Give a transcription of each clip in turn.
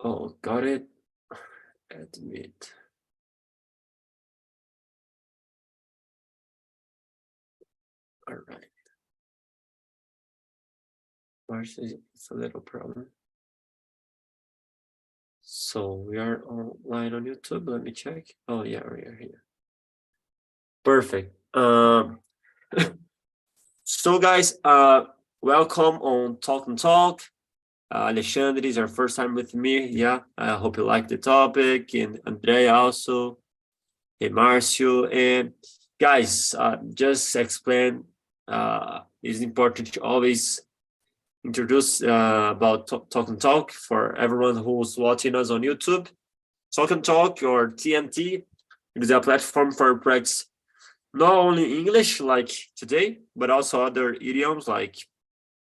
Oh, got it. Admit. All right. First, it's a little problem. So we are online on YouTube. Let me check. Oh yeah, we are here. Perfect. So guys, welcome on Talk and Talk. Alexandre is our first time with me. Yeah, I hope you like the topic, and Andrea also, and Marcio. And guys, just explain. It's important to always introduce about Talk and Talk for everyone who's watching us on YouTube. Talk and Talk, or TNT, is a platform for practice not only English like today, but also other idioms like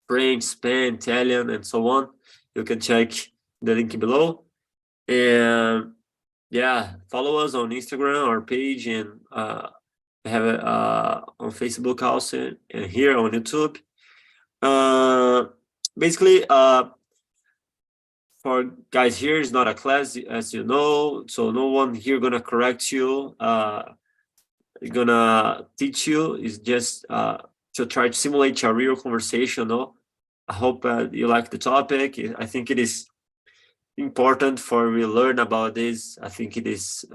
French, Spanish, Italian, and so on. You can check the link below. And yeah, follow us on Instagram, our page, and have it on Facebook also, and here on YouTube. Basically, for guys, here is not a class, as you know, so no one here gonna correct you. Gonna teach you is just to try to simulate a real conversation. No, I hope you like the topic. I think it is important for we learn about this. I think it is.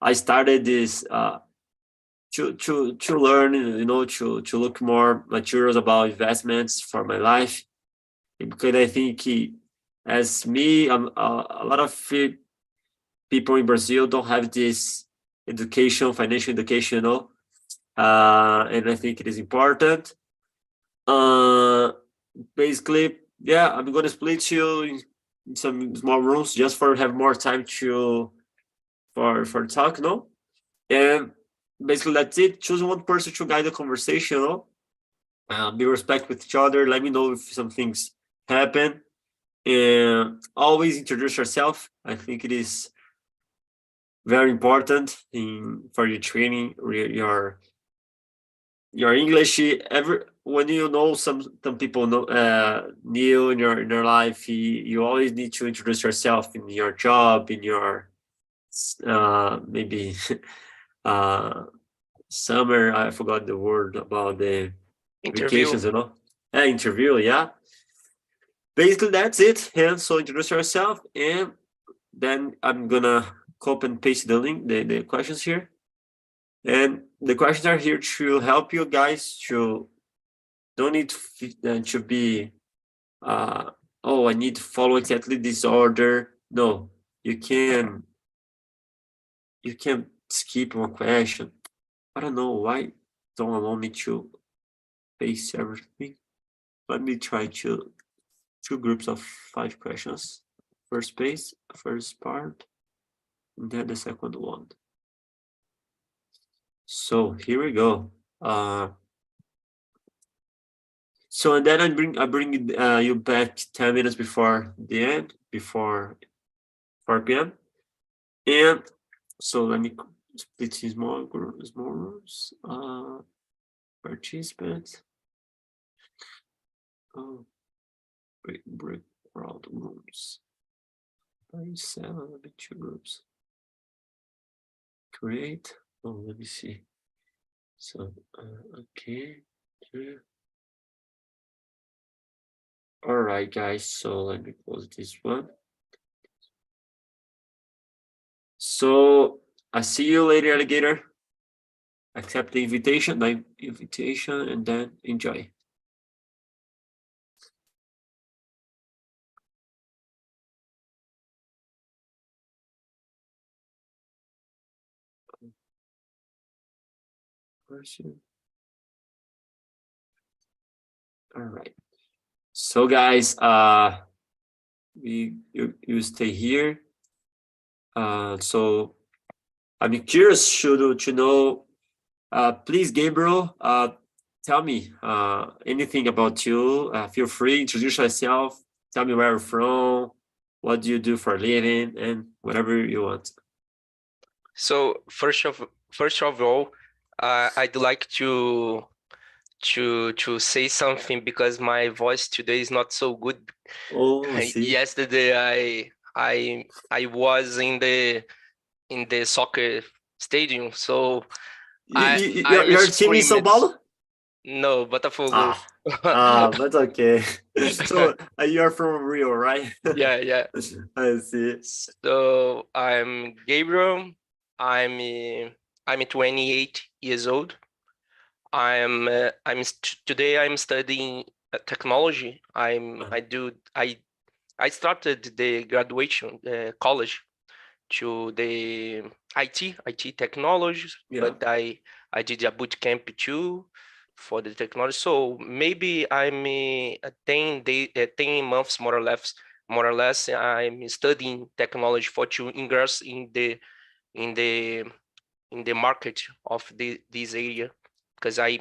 I started this to learn, to look more materials about investments for my life, because I think as me, a lot of people in Brazil don't have this education, financial education, and I think it is important. Basically, yeah, I'm gonna split you in some small rooms just for have more time for talk, no? And basically that's it. Choose one person to guide the conversation, no? Be respect with each other. Let me know if some things happen, and always introduce yourself. I think it is very important for your training, your English. When you know some people new in your life, you always need to introduce yourself in your job, in your maybe summer. I forgot the word about the Interview. vacations, interview. Yeah, basically that's it. And so introduce yourself, and then I'm gonna copy and paste the link, the questions here. And the questions are here to help you guys to don't need to be I need to follow exactly this order. No, you can skip one question. I don't know why don't allow me to paste everything. Let me try two groups of 5 questions. First page, first part, and then the second one. So here we go. So and then I bring you back 10 minutes before the end, before 4 p.m. And so let me split in small rooms. Participants. Oh, break world rooms. 7, let me 2 groups. Create. Oh, let me see. So okay. All right, guys. So let me close this one. So I see you later, alligator. Accept the invitation, and then enjoy. All right. So guys, you stay here. So I'm curious to know. Please, Gabriel, tell me anything about you. Feel free, introduce yourself. Tell me where you're from, what do you do for a living, and whatever you want. So first of all, I'd like to to say something because my voice today is not so good. Oh, I see. Yesterday I was in the soccer stadium, so I'm Your team in São screaming. Paulo? No, Botafogo. But okay. So you're from Rio, right? Yeah. I see. So I'm Gabriel. I'm 28 years old. Today I'm studying technology. I started the graduation college to the IT technologies, Yeah. but I did a boot camp too for the technology. So maybe I'm 10 months more or less. I'm studying technology for to ingress in the in the market of this area because I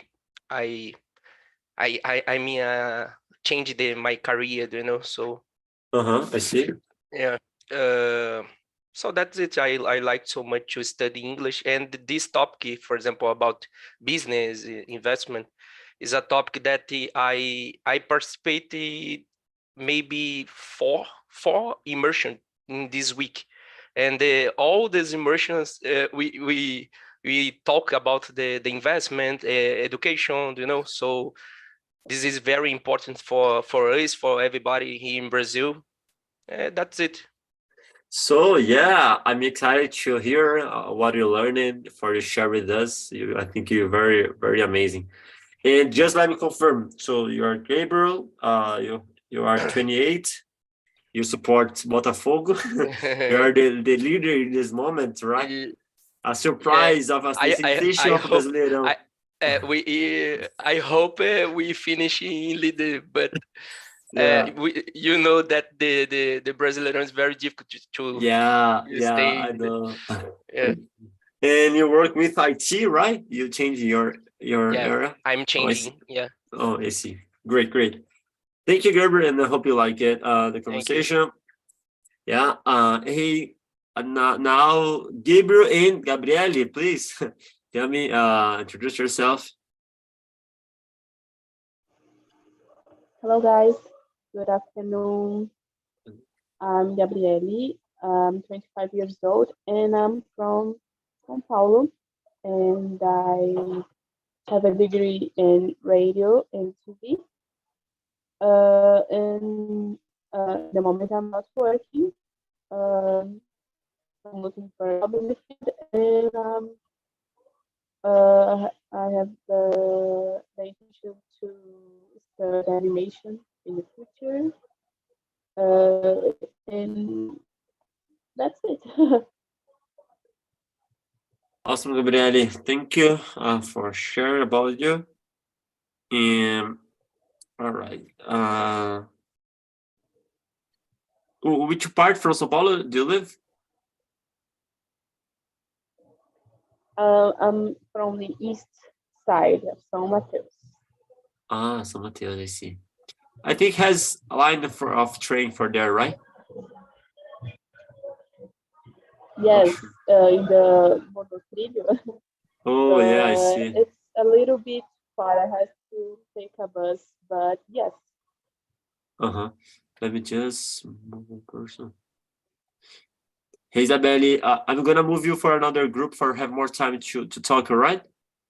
mean change my career, so I see. yeah. So that's it. I like so much to study English, and this topic, for example, about business investment, is a topic that I participated maybe four immersion in this week, and all these immersions we talk about the investment, education, so this is very important for us, for everybody here in Brazil. That's it. So yeah, I'm excited to hear what you're learning for you share with us. I think you're very, very amazing. And just let me confirm. So you are Gabriel. You are 28. You support Botafogo. You are the leader in this moment, right? A surprise of a sensation of hope Brasileirão. I hope we finish in leader, but Yeah. you know that the Brasileirão is very difficult to Yeah, stay. I know. Yeah. And you work with IT, right? You change your Yeah, area. I'm Oh, I see. changing. Yeah. Oh, I see. Great. Thank you, Gerber, and I hope you like it. The conversation. Yeah. Hey. Now, Gabriel and Gabriele, please tell me. Introduce yourself. Hello guys, good afternoon. I'm Gabriele, I'm 25 years old and I'm from São Paulo and I have a degree in radio and TV. And in the moment I'm not working. Um, I'm looking for a job in the field and I have the intention to start animation in the future. And that's it. Awesome, Gabriele. Thank you for sharing about you. And all right. Which part from São Paulo do you live? I'm from the east side of São Mateus. São Mateus, I see. I think has a line of train for there, right? Yes, in the Monotrilho. Oh, yeah, I see. It's a little bit far. I have to take a bus, but yes. Let me just move one person. Hey, Isabelle, I'm gonna move you for another group for have more time to talk, all right?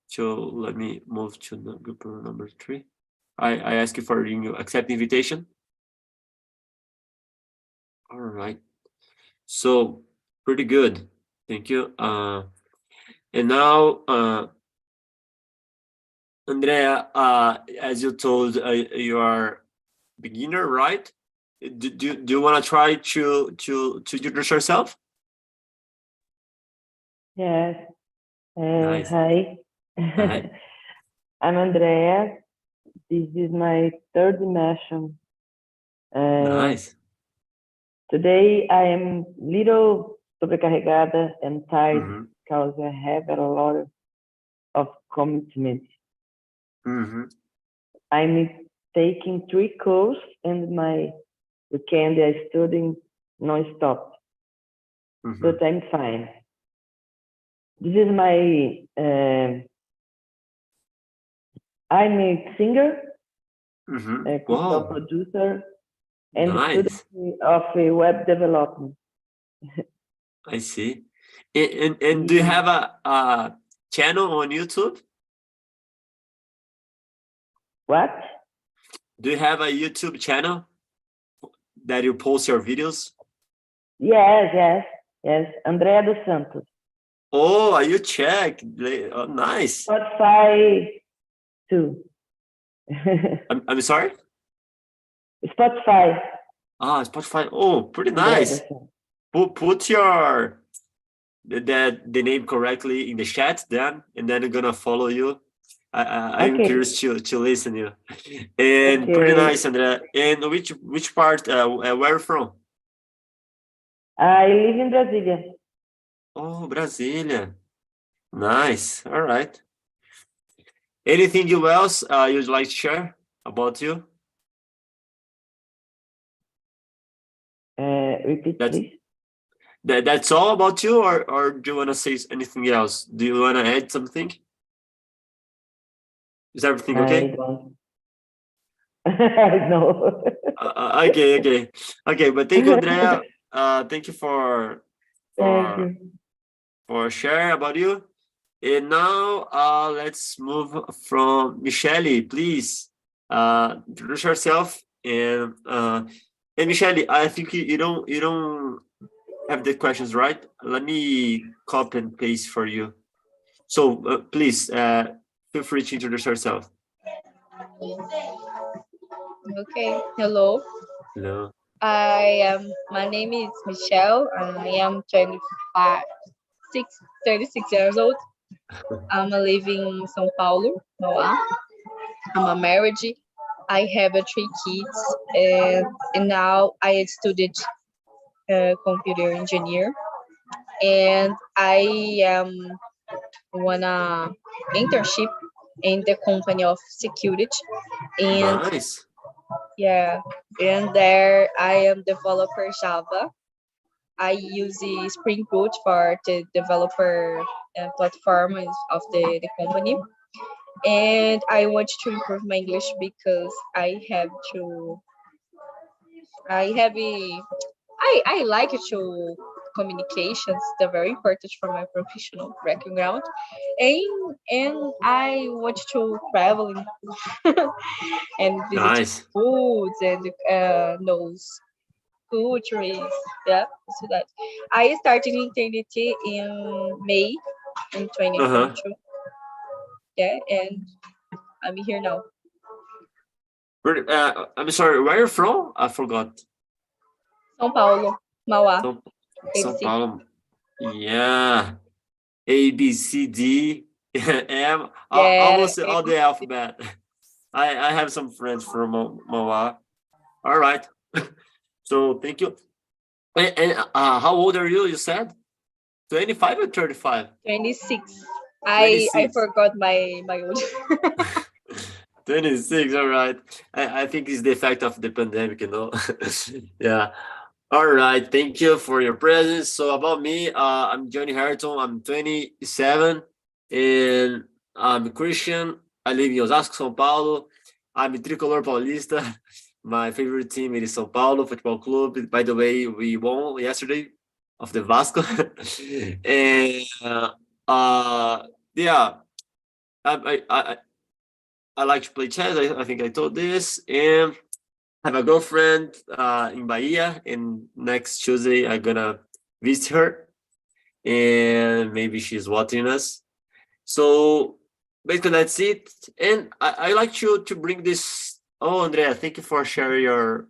So let me move to the group number 3. I ask you for you accept the invitation. All right. So pretty good. Thank you. And now, Andrea, as you told, you are beginner, right? Do you want to try to introduce yourself? Yes. Nice. Hi. Hi. I'm Andrea. This is my third immersion. Nice. Today I am little sobrecarregada and tired because I have a lot of commitment. I'm taking 3 courses and my weekend I studying non-stop. But I'm fine. This is my I'm a singer, a cultural Wow, producer, and nice. student of web development. I see. And do you have a channel on YouTube? What? Do you have a YouTube channel that you post your videos? Yes. Andrea dos Santos. Oh, you check. Oh, nice. Spotify too. I'm sorry? Spotify. Spotify. Oh, pretty Andrea nice. dos Santos. Put your the name correctly in the chat then, and then I'm gonna follow you. I'm Okay. curious to listen you. And pretty Okay. nice, Andrea. And which part? Where are you from? I live in Brasília. Oh, Brasília. Nice. All right. Anything else you'd like to share about you? Repeat, That's please. that's all about you, or do you want to say anything else? Do you want to add something? Is everything I okay? don't. No. Okay. But thank you, Andrea. Thank you for Thank for you. for sharing about you. And now let's move from Michelle, please. Introduce yourself and Michelle, I think you don't have the questions right. Let me copy and paste for you. So please feel free to introduce yourself. Okay, hello. Hello. My name is Michelle. I am 36 years old. I'm living in São Paulo, Mauá. I'm a married. I have 3 kids, and now I studied computer engineer, and I wanna internship in the company of security, and Nice. yeah, and there I am developer Java. I use the Spring Boot for the developer platform of the company. And I want to improve my English because I have a, I like to communications. They're very important for my professional background. And I want to travel and visit Nice. foods and knows cultures. Yeah, so that I started in Trinity in May in 2022. Yeah, and I'm here now. I'm sorry, where are you from? I forgot. São Paulo, Mauá, São ABC. Paulo. Yeah. A, B, C, D, M, Yeah, almost all the alphabet. I have some friends from Mauá. All right. So thank you. And how old are you? You said 25 or 35? 26. 26. I forgot my old. 26. All right. I think it's the effect of the pandemic, you know. Yeah. All right. Thank you for your presence. So about me, I'm Johnny Harton. I'm 27 and I'm a Christian. I live in Osasco, São Paulo. I'm a tricolor paulista. My favorite team is São Paulo Football Club. By the way, we won yesterday of the Vasco. And yeah, I like to play chess. I think I told this. And I have a girlfriend in Bahia. And next Tuesday, I'm going to visit her. And maybe she's watching us. So basically, that's it. And I like you to bring this. Oh, Andrea, thank you for sharing your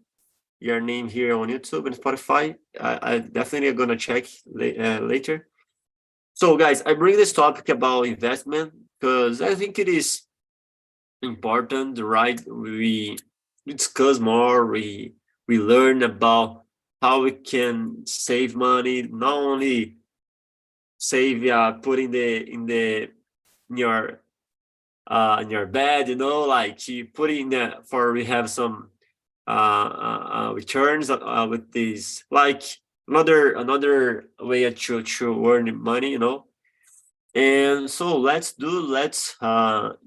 name here on YouTube and Spotify. I definitely going to check later. So guys, I bring this topic about investment because I think it is important, right? We discuss more, we learn about how we can save money, not only save put in your in your bed, you know, like you put in for we have some returns with these, like another way to earn money, you know. And so let's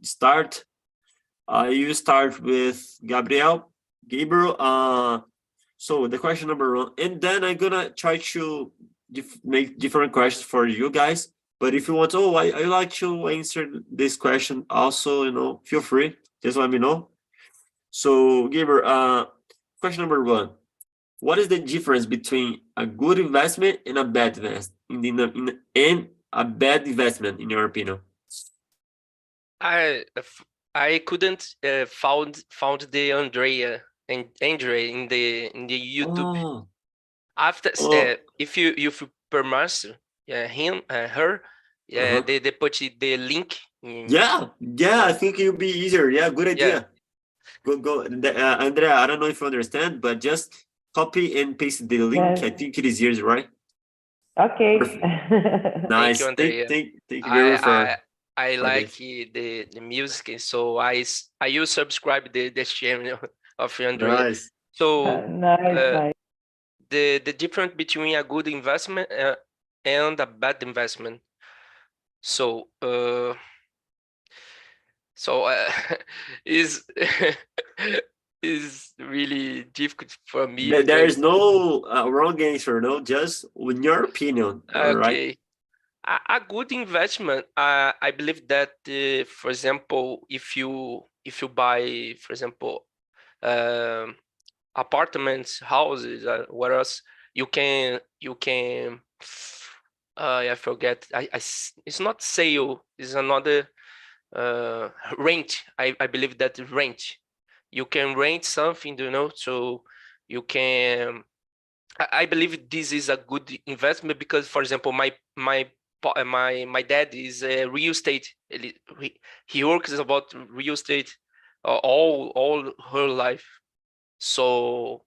start You start with Gabriel. Gabriel, so the question number one, and then I'm gonna try to make different questions for you guys. But if you want, I like to answer this question also, feel free. Just let me know. So, Gabriel, question number one. What is the difference between a good investment and a bad investment? And a bad investment, in your opinion? I couldn't found the Andrea and Andre in the YouTube. Oh, After if you permit him her, they put the link. yeah, I think it'll be easier. Yeah, good idea. Go, Andrea. I don't know if you understand, but just copy and paste the link. Yes. I think it is yours, right? Okay. Nice. Thank you, Andrea. Thank you very much. I like the music, so I will subscribe the channel of Andrea. Nice. So Nice. the difference between a good investment and a bad investment. So is is really difficult for me. There is no wrong answer, no, just in your opinion. All right. A good investment, I believe that, for example, if you buy, for example, apartments, houses, what else you can I forget. It's not sale. It's another rent. I believe that rent. You can rent something, so you can. I believe this is a good investment because, for example, my dad is real estate. He works about real estate all her life. So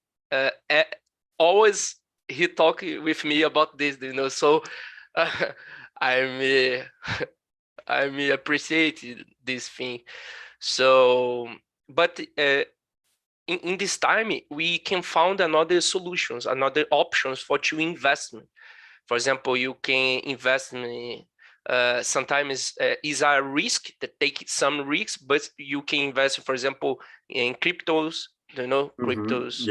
always he talk with me about this, So I'm appreciate this thing. So, but in this time we can find another solutions, another options for to investment. For example, you can invest in sometimes is a risk that take some risks, but you can invest, for example, in cryptos, cryptos,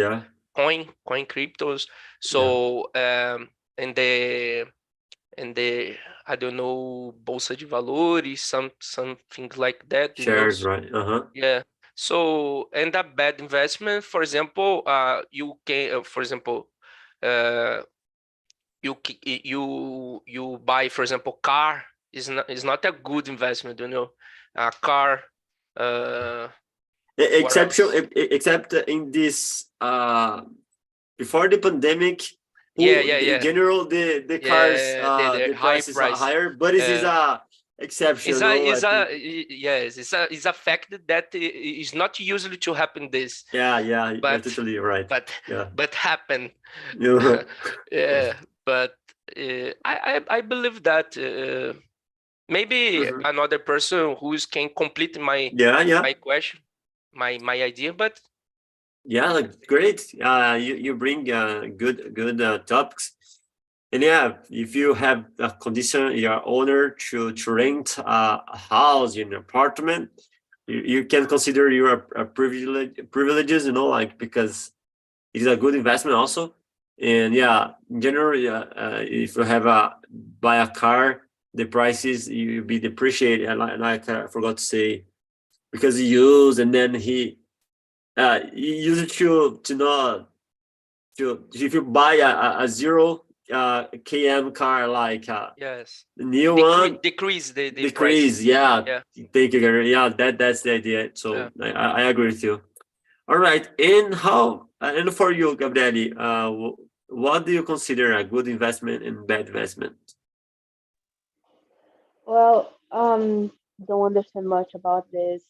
coin cryptos. So and the I don't know, bolsa de valores, something like that. Shares, right? Yeah. So, and a bad investment, for example, you can, for example, you buy, for example, car is not a good investment, a car. Except in this before the pandemic. In general, the cars, the prices are higher, but it is a exception. It's a fact that is not usually to happen this. Yeah, you're totally right. But happen. But I believe that maybe another person who can complete my my question, my idea, but. Yeah, great. You bring good topics, and if you have a condition, your owner to rent a house, an apartment, you can consider your privileges, because it is a good investment also. And in general, if you have buy a car, the prices you be depreciated. And like I forgot to say, because he used, and then he use it to not if you buy a 0 km car, like yes, the new one decrease the price. Thank you, Gary. That's the idea. So I agree with you. All right, and and for you, Gabriele, what do you consider a good investment and bad investment? Well, don't understand much about this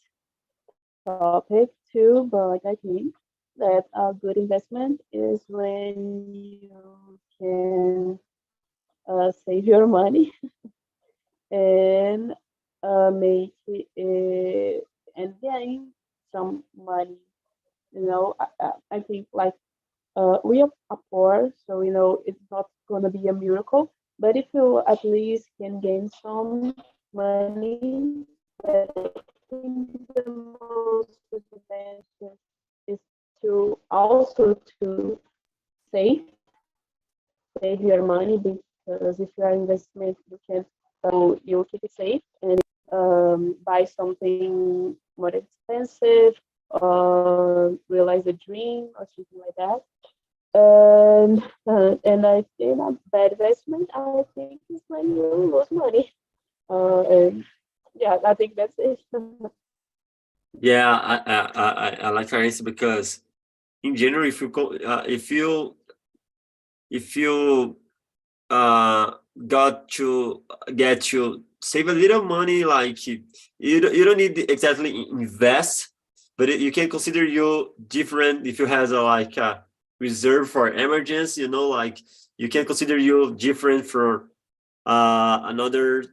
topic too, but I think that a good investment is when you can save your money and make it and gain some money. I think like we are poor, so it's not gonna be a miracle. But if you at least can gain some money, that think the most advantage is to also to save save your money, because if you are investment, you can you keep it safe and buy something more expensive or realize a dream or something like that. And I think a bad investment, I think, is when you lose money. And yeah, I think that's it. Yeah, I like your answer because in general, if you got to get to save a little money, like you don't need to exactly invest, but you can consider you different if you have a like a reserve for emergency, like you can consider you different from another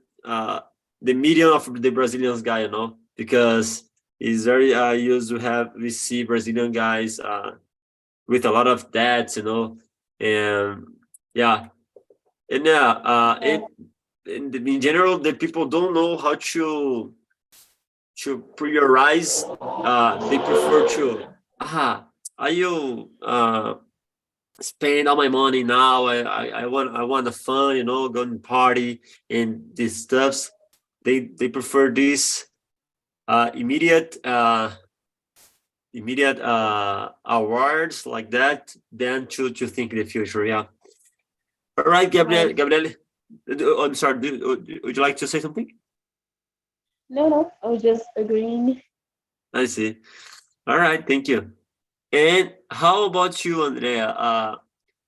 the median of the Brazilians guy, because it's very used to have we see Brazilian guys with a lot of debts, and yeah, and in general, the people don't know how to prioritize. They prefer to I you spend all my money now. I want the fun, going to party and these stuffs. They prefer this immediate awards like that than to think the future. Yeah. All right, Gabriel. I'm sorry. Would you like to say something? No, I was just agreeing. I see. All right, thank you. And how about you, Andrea?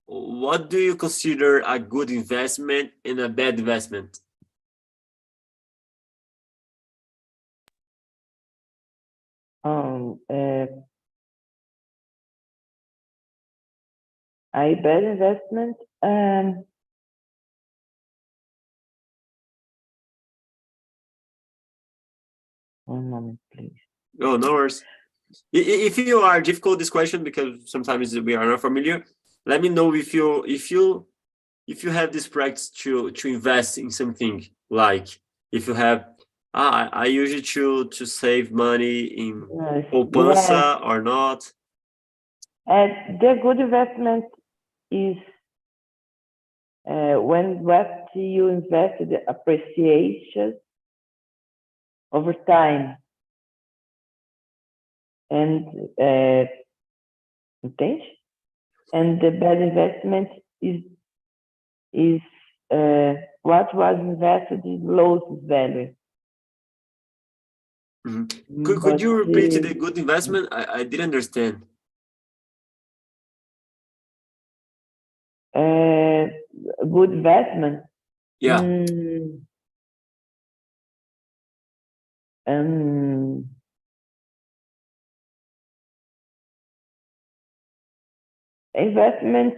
What do you consider a good investment and a bad investment? A bad investment. One moment, please. Oh, no worries. If you are difficult this question because sometimes we are not familiar, let me know if you have this practice to invest in something, like if you have I usually to save money in poupança or not. The good investment is when what you invested appreciates over time. And entende? And the bad investment is what was invested loses value. Mm-hmm. Could you repeat the good investment? I didn't understand. Good investment. Yeah. Investment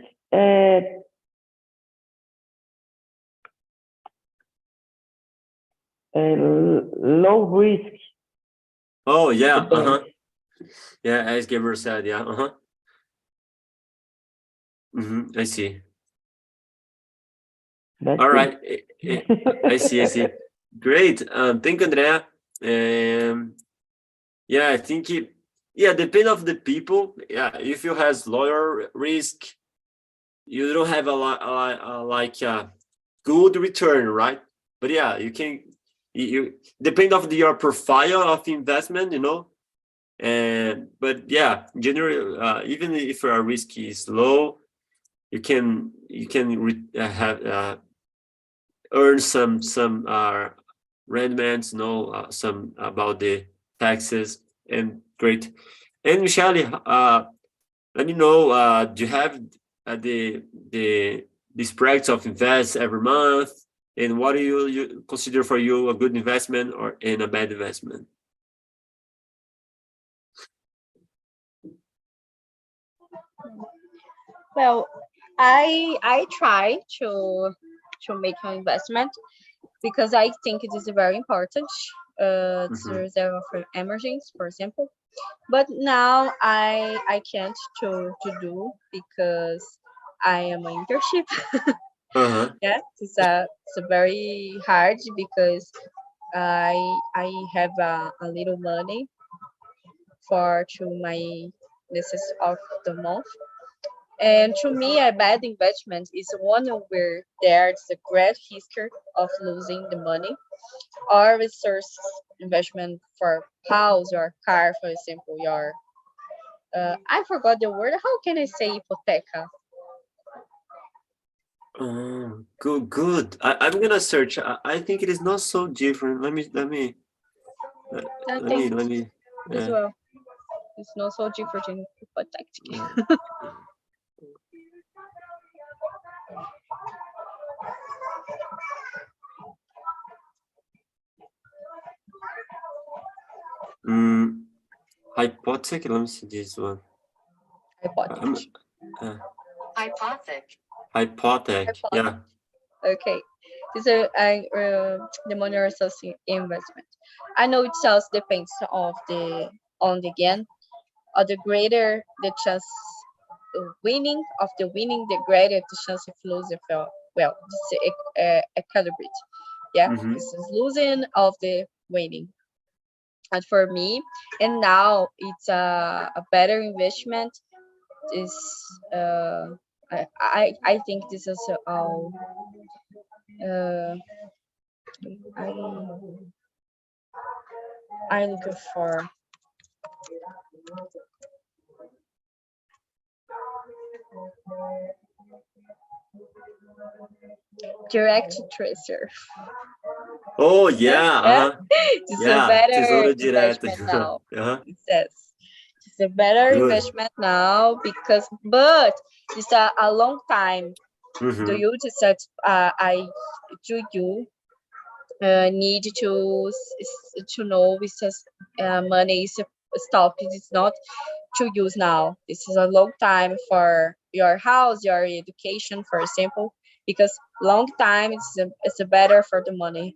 low risk. Oh yeah. Yeah, as Gabriel said. Yeah. I see. All right. I see. Great. Thank you, Andrea. Yeah, I think depend of the people. Yeah, if you has lower risk, you don't have a like good return, right? But yeah, you can you depend of your profile of investment, but yeah, generally, even if your risk is low, you can have earn some rendments, some about the taxes, and great. And Michelle, let me know, do you have this practice of invest every month, and what do you consider for you a good investment or in a bad investment? Well, I try to make an investment because I think it is very important to reserve for emergencies, for example. But now I can't to do because I am an internship. Yeah, it's a very hard because I have a little money to my necessities of the month. And to me, a bad investment is one where there's a great history of losing the money, or resource investment for house or car, for example, your I forgot the word. How can I say hipoteca? Good. I'm gonna search. I think it is not so different. Let me I think as yeah. well. It's not so different in hypothetic. Hypothetic. Let me see this one. Hypothetic. Hypothetic. Yeah. Okay. This is the money resource investment. I know it also depends of on the gain, or the greater the chance of winning, the greater the chance of losing. Well, this is a calibrate. Yeah, Mhm. this is losing of the winning. And for me, and now it's a better investment. Is I think this is all. I I looking for direct tracer. Oh yeah. Yeah, it's a Yeah. better Tesouro direto. investment now. Uh-huh. It says it's a better Good. investment now but it's a long time. Do Mhm. you just need to know it says money is stopped. It's not to use now. This is a long time for your house, your education, for example, because long time it's a better for the money.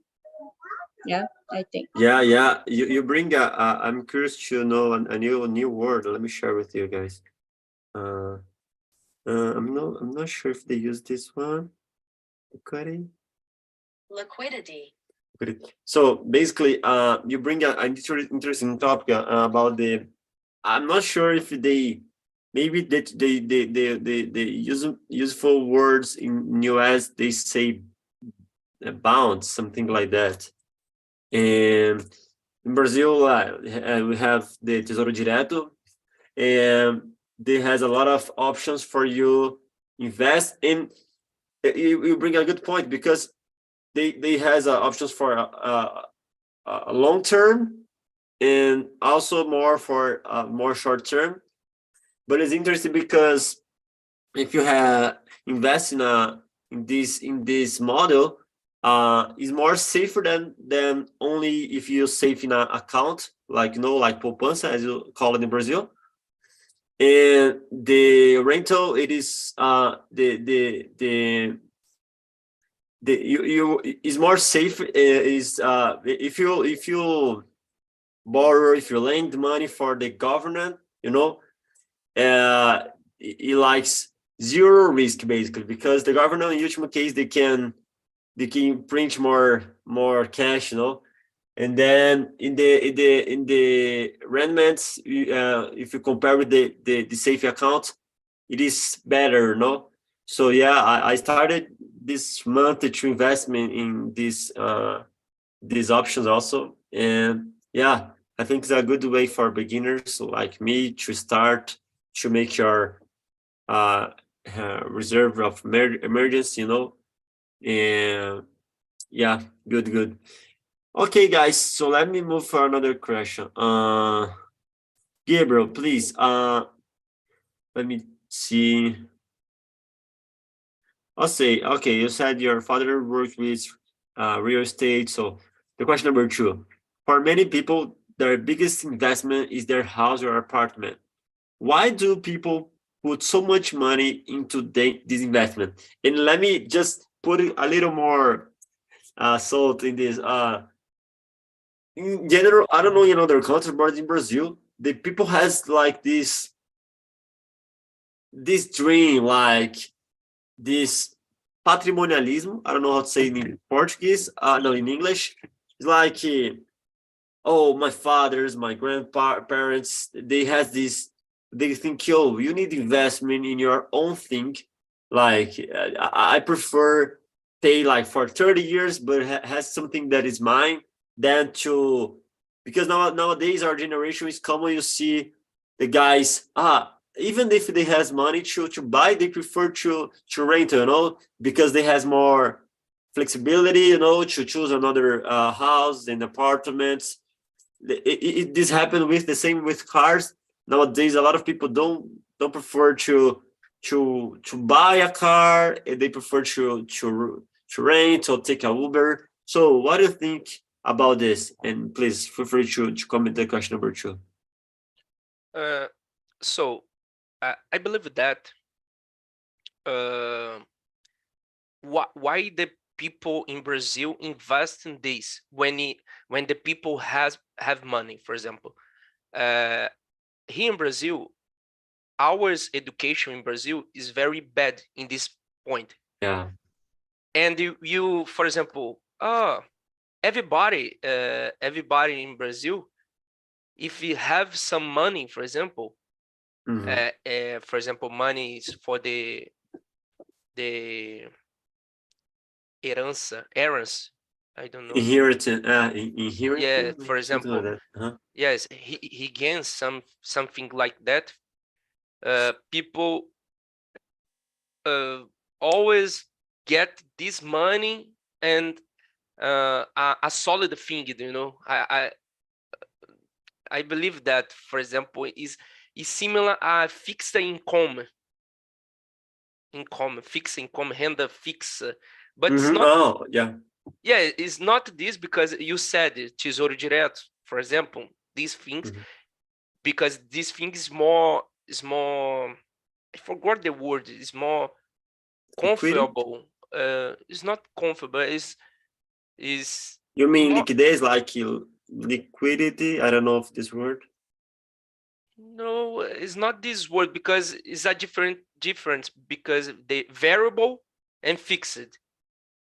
Yeah, I think. Yeah. You bring I'm curious to know a new word. Let me share with you guys. I'm not sure if they use this one. Liquidity. So basically, you bring an interesting topic about the. I'm not sure if they maybe that they use useful words in US. They say bounce, something like that. And in Brazil, we have the Tesouro Direto, and they has a lot of options for you invest in. You bring a good point because they has options for a long term and also more for more short term. But it's interesting because if you have invest in this model, is more safer than only if you save in an account, like like poupança as you call it in Brazil. And the rental, it is you is more safe. Is if you borrow, if you lend money for the government, it likes zero risk basically, because the government in ultimate case they can print more cash, and then in the rendements, if you compare with the safe account, it is better, So yeah, I started this month to investment in these options also, and yeah, I think it's a good way for beginners like me to start to make your reserve of emergency, and yeah, good. Okay, guys, so let me move for another question. Gabriel, please. Let me see. I'll say, okay, you said your father worked with real estate. So the question number 2, for many people, their biggest investment is their house or apartment. Why do people put so much money into this investment? And let me just put a little more salt in this. In general, I don't know in other countries, but in Brazil, the people has like this dream, like this patrimonialism. I don't know how to say it in Portuguese. No, in English. It's like, oh, my fathers, my grandparents, they have this, they think, oh, you need investment in your own thing. Like, I prefer pay like for 30 years, but has something that is mine than to, because nowadays our generation is common, you see the guys, even if they has money to buy, they prefer to rent, because they has more flexibility, to choose another house and apartments. This happened with the same with cars. Nowadays, a lot of people don't prefer to buy a car, and they prefer to rent or take a Uber. So, what do you think about this? And please feel free to comment the question number 2. So I believe that why the people in Brazil invest in this when the people have money, for example. Here in Brazil, our education in Brazil is very bad in this point. Yeah. And you for example, everybody in Brazil, if you have some money, for example, for example, money is for the herança, I don't know. Inheritance. Yeah, for example, like that. yes, he gains something like that. People always get this money and a solid thing, I believe that, for example, is similar a fixed income, fixed income, renda fixa, but it's not. Oh, yeah. Yeah, it's not this, because you said Tesouro Direto, for example, these things, because this thing is more, I forgot the word, it's more comfortable. It's not comfortable, is You mean more, liquidez, like liquidity? I don't know if this word. no, it's not this word, because it's a difference, because the variable and fixed.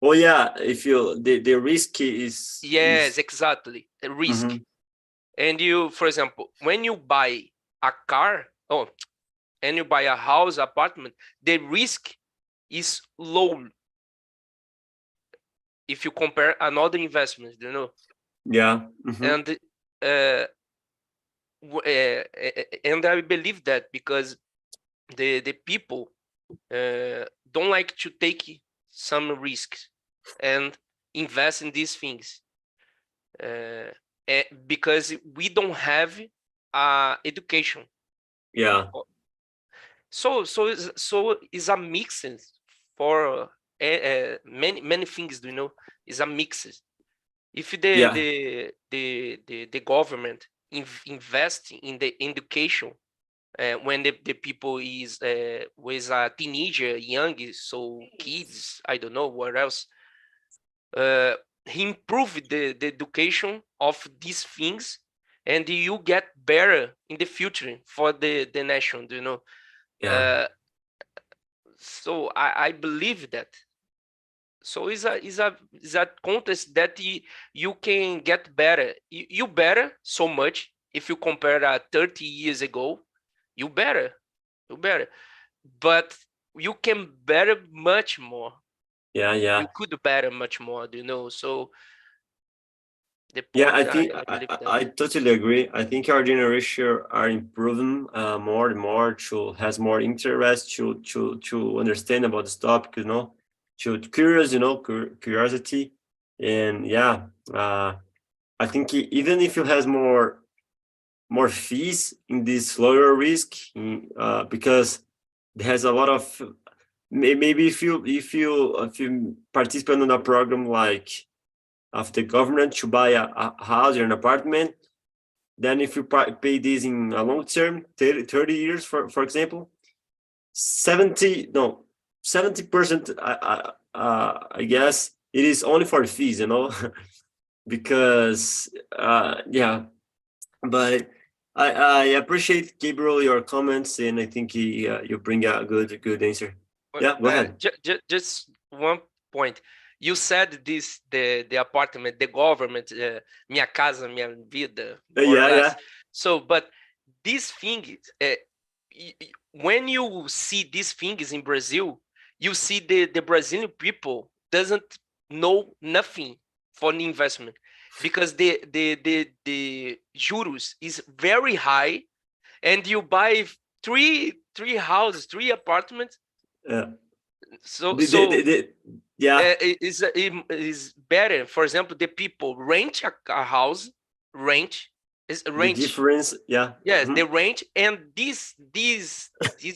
Oh yeah, if the risk is. Yes, exactly, a risk. And you, for example, when you buy a car, and you buy a house, apartment, the risk is low if you compare another investments, Yeah. And and I believe that, because the people don't like to take some risks and invest in these things, because we don't have education. Yeah. So it's a mix for many things, it's a mix. If the government invest in the education, when the people is with a teenager, young, so kids, I don't know what else, he improve the education of these things, and you get better in the future for the nation, Yeah. So I believe that. So it's a contest that you can get better. You better so much if you compare 30 years ago. You better, but you can better much more. Yeah. You could better much more, So the Yeah, I point, think I believe that. I totally agree. I think our generation are improving more and more, to has more interest to understand about this topic, to curious, curiosity, and yeah, I think even if you has more fees in this lower risk, because there has a lot of, maybe if you participate in a program like of the government to buy a house or an apartment, then if you pay this in a long term, 30 years, for example, 70% I guess it is only for fees, because yeah. But I appreciate, Gabriel, your comments, and I think you bring a good answer. Yeah, go ahead. Just one point. you said this, the apartment, the government, minha casa, minha vida, more or less. So, but this thing, when you see these things in Brazil, you see the Brazilian people doesn't know nothing for the investment, because the juros is very high, and you buy three houses, 3 apartments. So it is better. For example, the people rent a house, rent. The difference, Yes, the rent, and this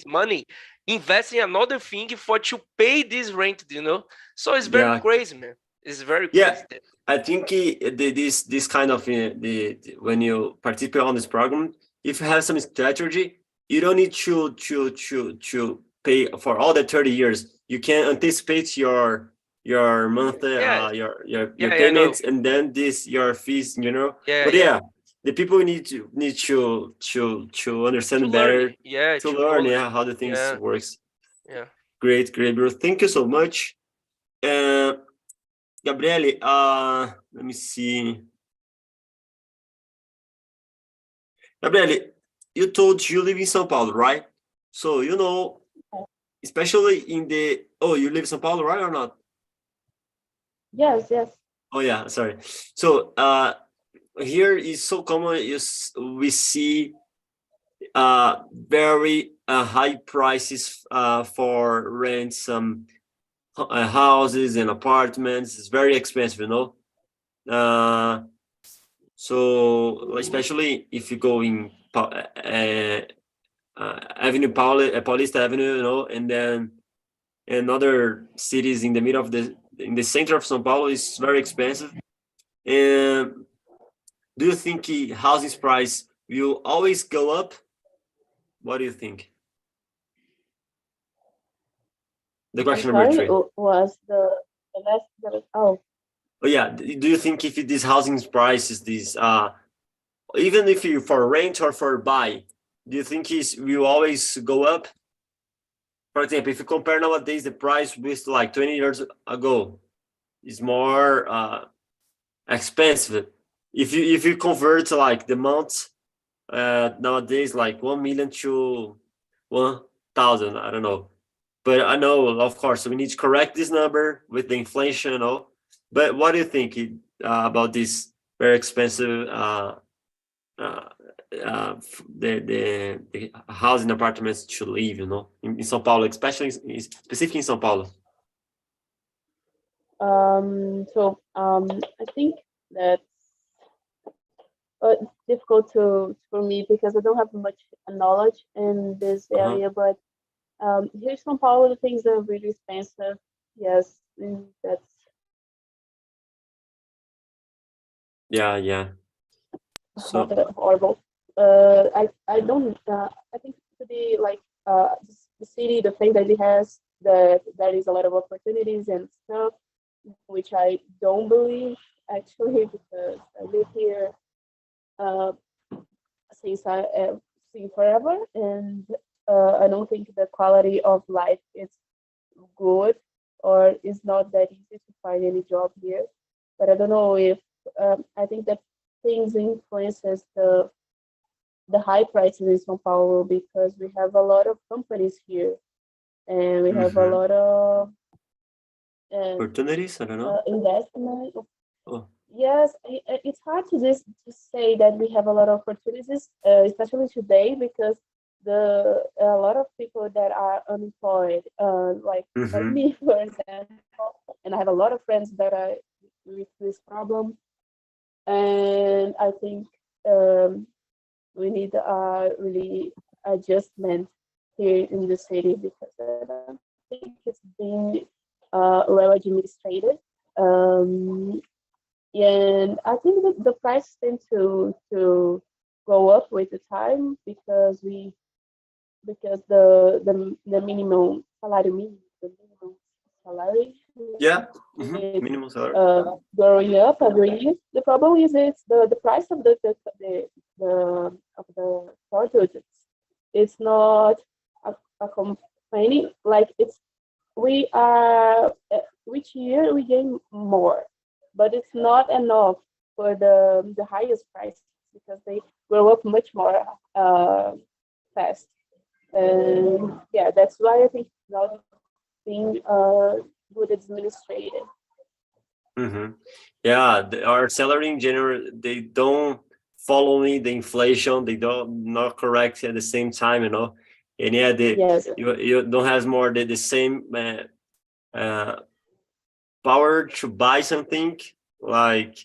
money invest in another thing for to pay this rent, So it's very crazy, man. It's very crazy. I think this kind of when you participate on this program, if you have some strategy, you don't need to pay for all the 30 years. You can anticipate your monthly your payments, and then your fees, But the people need to understand better, to learn how the things works. Great, bro. Thank you so much. Gabriele, let me see. Gabriele, you told you live in São Paulo, right? So, especially in you live in São Paulo, right, or not? Yes. Oh, yeah, sorry. So, here is so common, we see very high prices for rent some houses and apartments. It's very expensive, so especially if you go in Avenue Paulista Avenue, and then in other cities in the middle of in the center of São Paulo is very expensive. And do you think housing price will always go up? What do you think? The question number 3 was the last. Oh yeah. Do you think if this housing price is this, even if you for rent or for buy, do you think it will always go up? For example, if you compare nowadays the price with like 20 years ago, is more expensive. If you convert like the months nowadays, like 1 million to 1,000, I don't know. But I know, of course, we need to correct this number with the inflation, But what do you think about this very expensive the housing apartments to live, in São Paulo, especially specifically in São Paulo? I think that it's difficult for me because I don't have much knowledge in this area, but here in São Paulo, the things are really expensive. Yes, that's So horrible. I don't. I think to be like the city, the thing that it has, that there is a lot of opportunities and stuff, which I don't believe actually, because I live here since forever, and I don't think the quality of life is good, or is not that easy to find any job here. But I don't know if I think that things influences the high prices in São Paulo, because we have a lot of companies here, and we have a lot of opportunities. I don't know. Investment. Yes, it's hard to just say that we have a lot of opportunities, especially today, because a lot of people that are unemployed, like me, for example, and I have a lot of friends that are with this problem, and I think we need really adjustment here in the city, because I don't think it's being well administrated. And I think that the price tend to go up with the time, because the minimum salary, minimum salary growing up every year. The problem is the price of the products. It's not a complaining, like we each year we gain more, but it's not enough for the highest price because they grow up much more fast. And yeah, that's why I think it's not being good administrated. Yeah, our salary in general, they don't following the inflation. They don't not correct at the same time, you know. And yeah, Yes. you don't have more the same power to buy something. Like,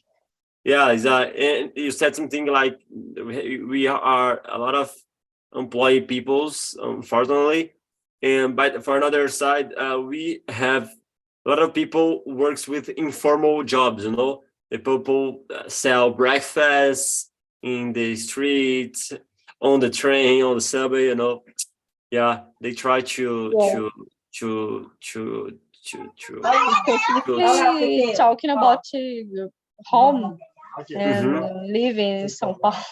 yeah, and you said something like we are a lot of employee peoples, unfortunately. And but for another side, we have a lot of people works with informal jobs, you know. The people sell breakfast in the streets, on the train, on the subway, you know. Yeah, they try to Yeah. Specifically talking about home and living in São Paulo.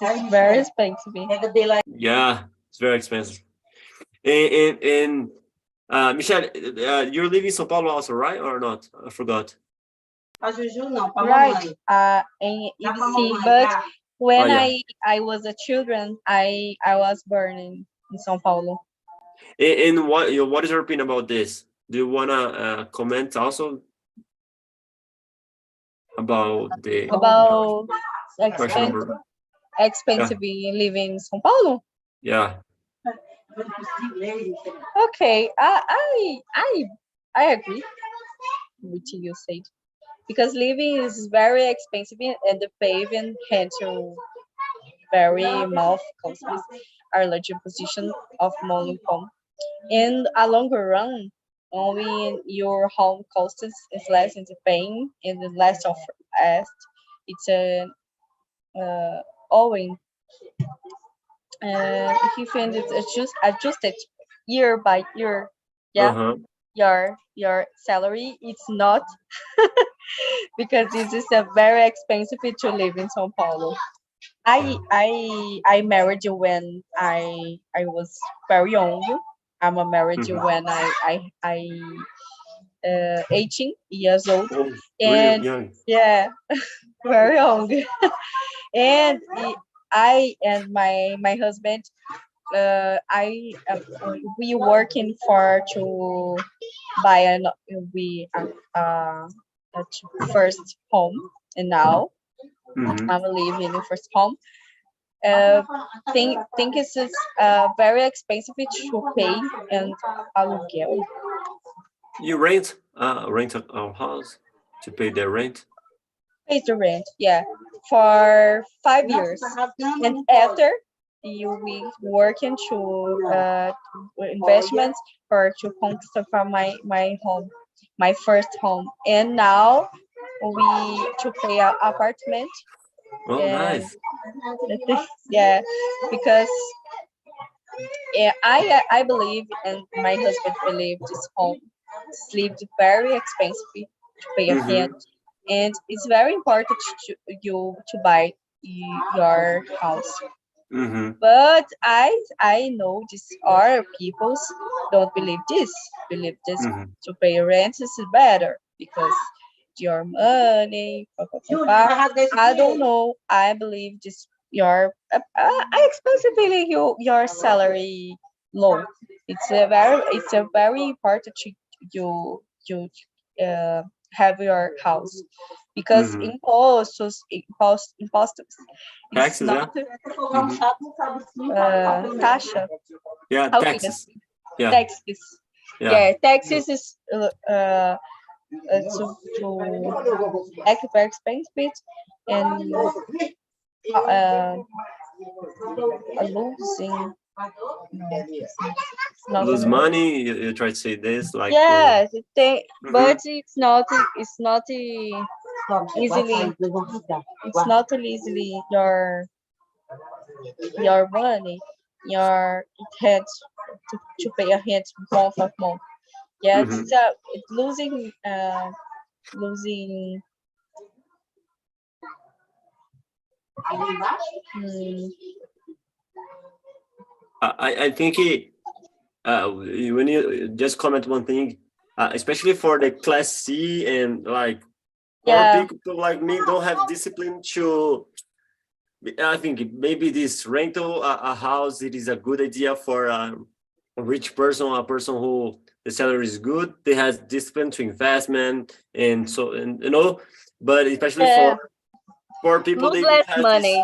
It's very expensive. Yeah, it's very expensive. And Michelle, you're living in São Paulo also, right, or not? I forgot. Right, in EBC, but when I was a children, I was born in São Paulo. And what is your opinion about this? Do you wanna comment also about the expensive living in São Paulo? Yeah. Okay, I agree with you said, because living is very expensive and the paying to very mouth customers are larger position of money income. In a longer run, only your home costs is less in the paying and the less of as it's a owing. If you find it adjusted year by year, yeah, your salary it's not because this is a very expensive to live in São Paulo. I married when I was very young. I'm married when I 18 years old, and young. yeah, very young. And I and my husband, we working for to buy first home, and now I'm living in the first home. Think it's very expensive to pay and aluguel. You rent a house to pay the rent? Pay the rent, yeah, for 5 years, and after you will working to investments or to construct my home, my first home, and now we to pay an apartment. Oh, nice. Yeah, because I believe and my husband believe this home lived very expensive to pay a rent, and it's very important to buy your house. But I know these are peoples don't believe this to pay rent is better because your money. I don't know. I believe this your expensively your salary low. It's a very important to you have your house because impostos Taxes, not taxa. Yeah, How taxes. Yeah. Taxes. Yeah, taxes is to very expensive and losing. Lose money. You try to say this like. Yes, but it's not easily. It's not easily your money. It had to pay a rent month of month. Yeah, it's losing. I think when you just comment one thing, especially for the class C and like Yeah. or people like me don't have discipline to. I think maybe this rental a house, it is a good idea for a rich person, a person who the salary is good. They has discipline to investment and so and but especially Yeah. for people Lose they less have money.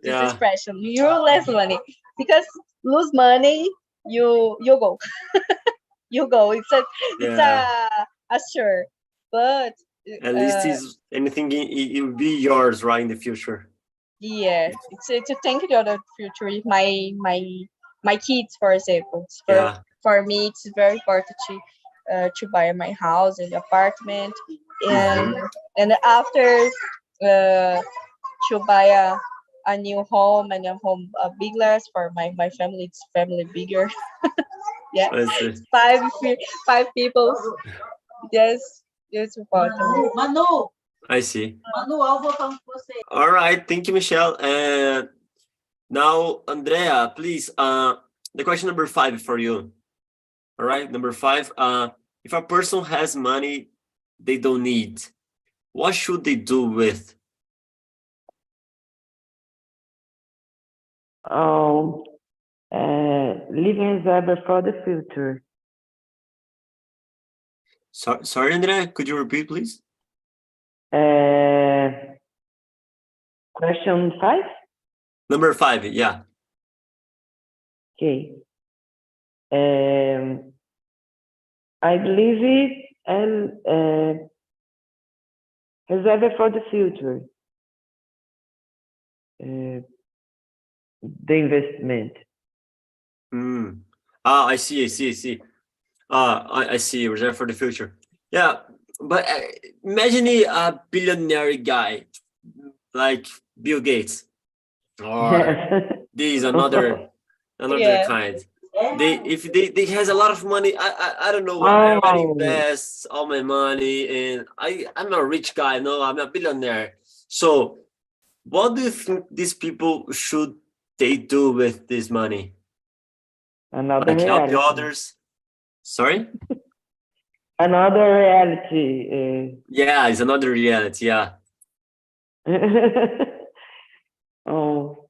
This yeah expression, you less money, because lose money, you go, you go. It's yeah a sure, but at least is anything it will be yours right in the future. yeah, it's to think about the future. If my kids, for example, Yeah. for me, it's very important to buy my house and apartment, and after to buy a new home and a home big less for my family. It's family bigger. Yeah, I see. five people. Yes, it's important. I see. All right, thank you, Michelle. And now, Andrea, please, the question number 5 for you. All right, number 5. If a person has money they don't need, what should they do with? Living reserve for the future. Sorry, Andrea, could you repeat, please? Question 5? Number 5, yeah. Okay. I believe it and reserve for the future. The investment. I see. I see. Reserve for the future. Yeah, but imagine a billionaire guy like Bill Gates, or this another Yeah. kind. If they has a lot of money, I don't know. I already invest all my money, and I'm a rich guy. No, I'm a billionaire. So, what do you think these people should they do with this money? Another Like help reality. the others? Sorry? Another reality. Yeah, it's another reality. Yeah. Oh.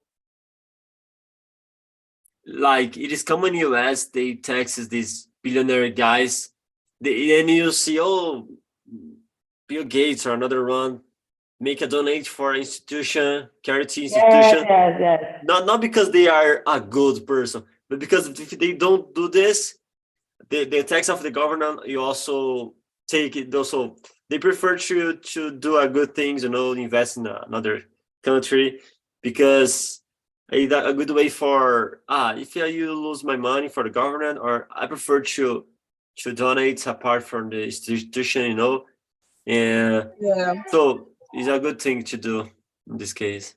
Like it is common in US, they taxes these billionaire guys. And you see, oh, Bill Gates or another one make a donate for institution, charity institution. Yes. Not because they are a good person, but because if they don't do this, the tax of the government, you also take it. Also, they prefer to do a good things, invest in another country, because a good way for if you lose my money for the government, or I prefer to donate apart from the institution, and Yeah. so it's a good thing to do in this case.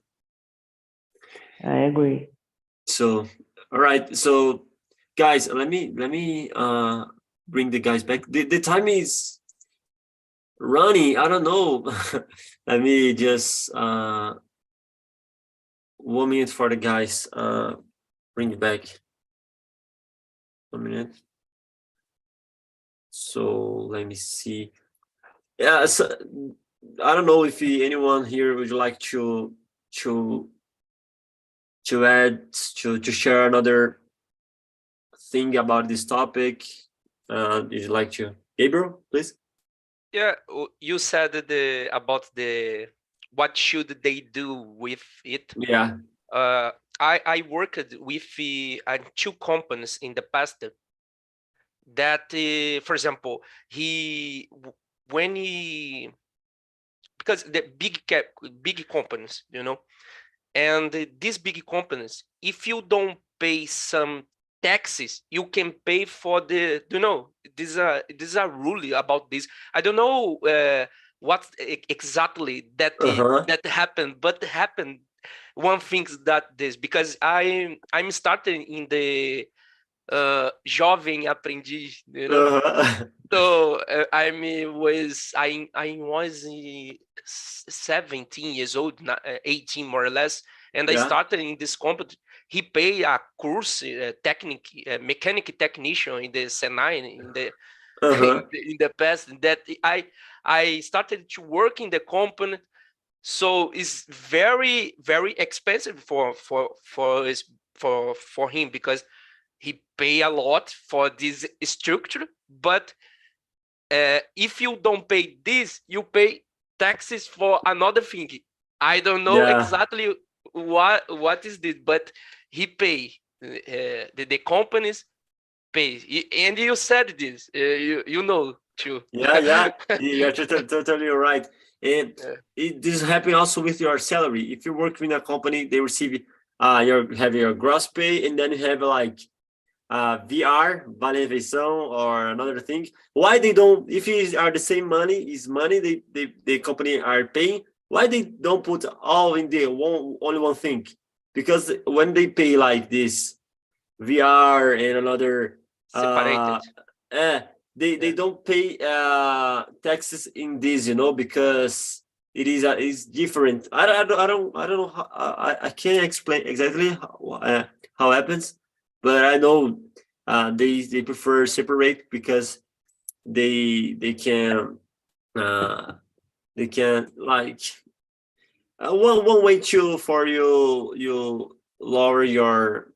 I agree. So, all right. So, guys, let me bring the guys back. The time is running. I don't know. Let me just 1 minute for the guys. Bring it back. 1 minute. So let me see. Yeah. So, I don't know if anyone here would like to add to share another thing about this topic. Would you like to, Gabriel, please? Yeah, you said about what should they do with it. Yeah. I worked with 2 companies in the past that, for example, because the big companies, and these big companies, if you don't pay some taxes, you can pay for this is a rule about this. I don't know what exactly that that happened, but happened one thing that this, because I'm starting in the jovem aprendiz, so I was 17 years old, 18 more or less, and I started in this company. He paid a course, mechanic technician in the Senai, in the in the past, that I started to work in the company. So it's very, very expensive for him, because he pay a lot for this structure. But if you don't pay this, you pay taxes for another thing. I don't know exactly what is this, but he pay, the companies pay. And you said this, you know too. Yeah, you're totally right. And this happen also with your salary. If you work in a company, they receive you have your gross pay, and then you have like VR, vale refeição, or another thing. Why they don't? If it are the same money, is money the company are paying. Why they don't put all in the only one thing? Because when they pay like this VR and another Separated. They don't pay taxes in this, because it is different. I don't know how, I can't explain exactly how happens, but I know they prefer separate, because they can like one way to for you lower your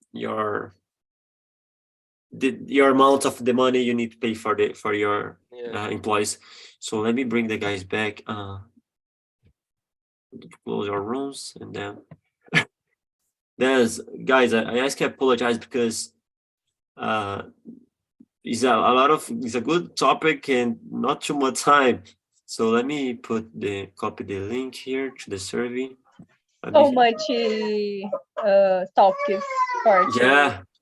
amount of the money you need to pay for your employees. So let me bring the guys back. Close our rooms, and then there's guys. I apologize because it's a good topic and not too much time. So let me copy the link here to the survey. So much topics for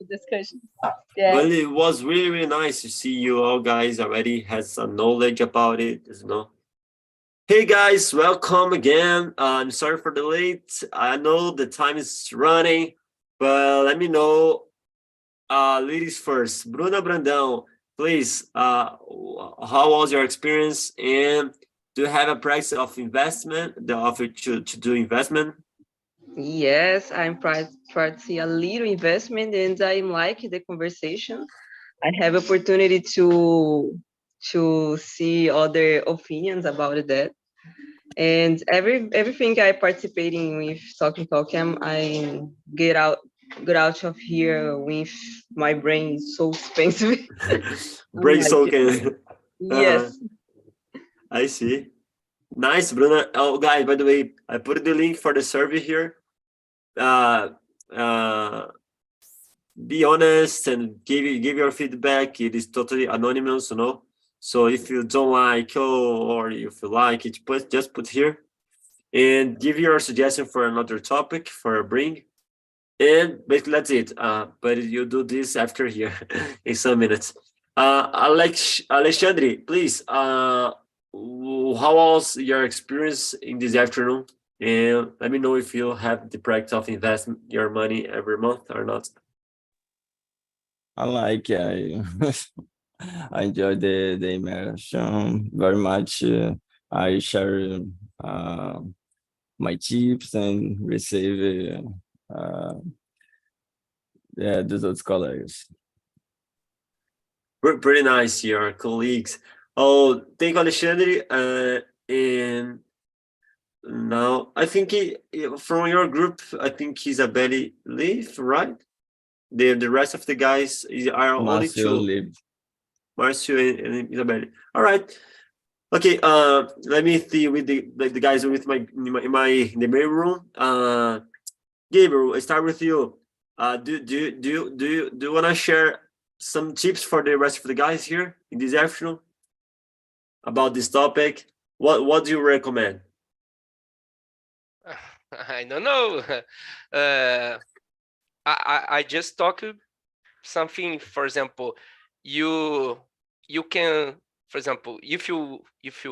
discussion. Yeah. Well, it was really, really nice to see you all guys already has some knowledge about it, Hey guys, welcome again. I'm sorry for the late. I know the time is running, but let me know. Ladies first. Bruna Brandão, please, how was your experience, and do you have a practice of investment, the offer to do investment? Yes, I'm practicing a little investment, and I like the conversation. I have opportunity to see other opinions about that, and everything I participating with TALK, I get out of here with my brain so expensive. Brain soaking. Yes. I see. Nice, Bruna. Oh, guys, by the way, I put the link for the survey here. Be honest and give your feedback. It is totally anonymous, So if you don't like or if you like it, just put here and give your suggestion for another topic for a bring. And basically that's it. But you do this after here in some minutes. Alexandre, please. How was your experience in this afternoon? And let me know if you have the practice of investing your money every month or not. I enjoy the immersion very much. I share my tips and receive those other colleagues. Pretty nice, your colleagues. Oh, thank you, Alexandre. And now I think from your group, I think Isabelle leave, right? The rest of the guys are only two. Marcio and Isabelle. All right. Okay. Let me see with the guys with in the main room. Gabriel, I start with you. Do you wanna share some tips for the rest of the guys here in this afternoon about this topic? What do you recommend? I don't know. I just talk something. For example, you can, for example, if you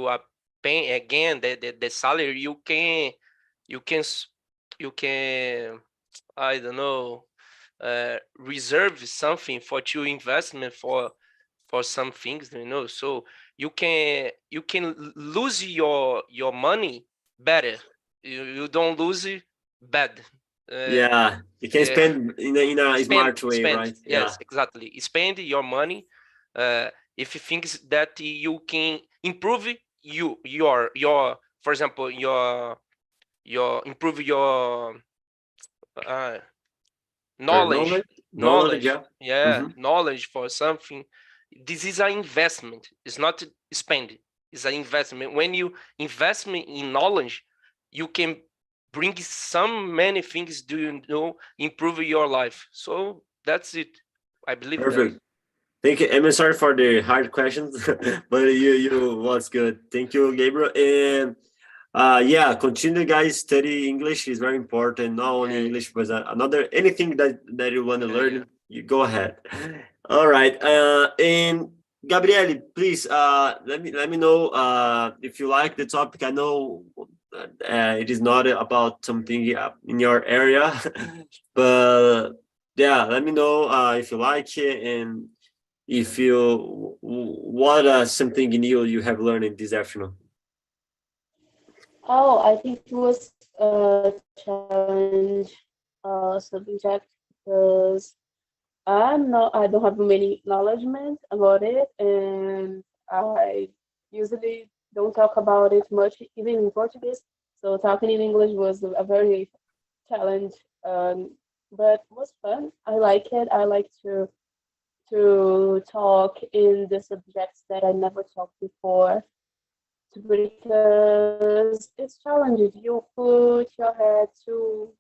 are paying again the salary, you can I don't know, reserve something for your investment for some things, so you can lose your money better. You don't lose it bad. You can spend in a smart way, right? Yes, exactly. Spend your money if you think that you can improve your for example, your improve your knowledge, yeah. knowledge for something. This is an investment. It's not spending. It's an investment. When you invest in knowledge, you can bring many things, improve your life. So that's it. I believe Perfect. that. Thank you. I'm sorry for the hard questions, but you was good. Thank you, Gabriel. And yeah, continue, guys. Study English is very important. Not only English, but another anything that you want to learn. You go ahead. All right. And Gabriele, please let me know if you like the topic. I know it is not about something in your area, but yeah, let me know if you like it and if you what something new you have learned this afternoon. Oh, I think it was a challenge subject because I don't have many knowledge about it, and I usually don't talk about it much, even in Portuguese. So talking in English was a very challenge, but it was fun. I like it. I like to talk in the subjects that I never talked before because it's challenging. You put your head to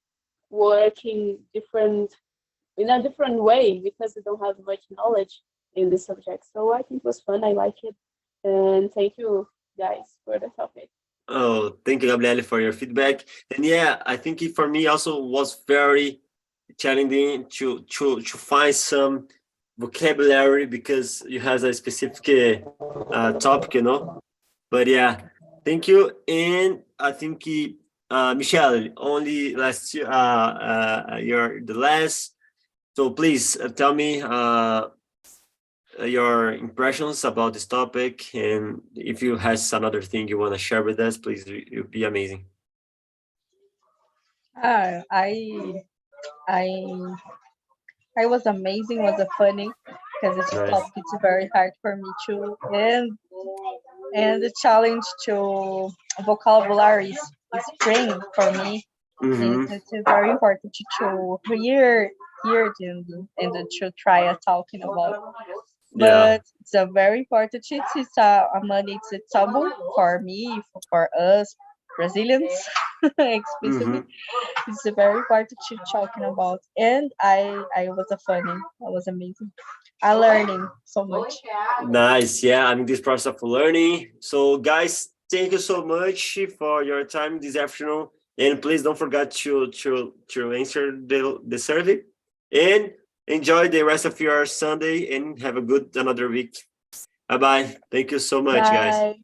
work in a different way because you don't have much knowledge in the subject. So I think it was fun. I like it. And thank you guys for the topic. Oh, thank you, Gabriele, for your feedback. And yeah, I think it for me also was very challenging to find some vocabulary because you have a specific topic, you know. But yeah, thank you. And I think Michelle, only last you're the last. So please tell me your impressions about this topic, and if you has another thing you want to share with us, please, it would be amazing. I I I was amazing. Was a funny because this Nice. topic it's very hard for me too, and the challenge to vocabulary is trained for me. It's very important to hear and to try a talking about. Yeah. But it's a very important. It's a money. It's a taboo for me, for us Brazilians, especially. It's a very important to talking about. And I was a funny. I was amazing. I learning so much. Nice. Yeah, I'm in this process of learning. So, guys, thank you so much for your time this afternoon. And please don't forget to answer the survey. And enjoy the rest of your Sunday and have a good another week. Bye bye. Thank you so much, guys. Bye.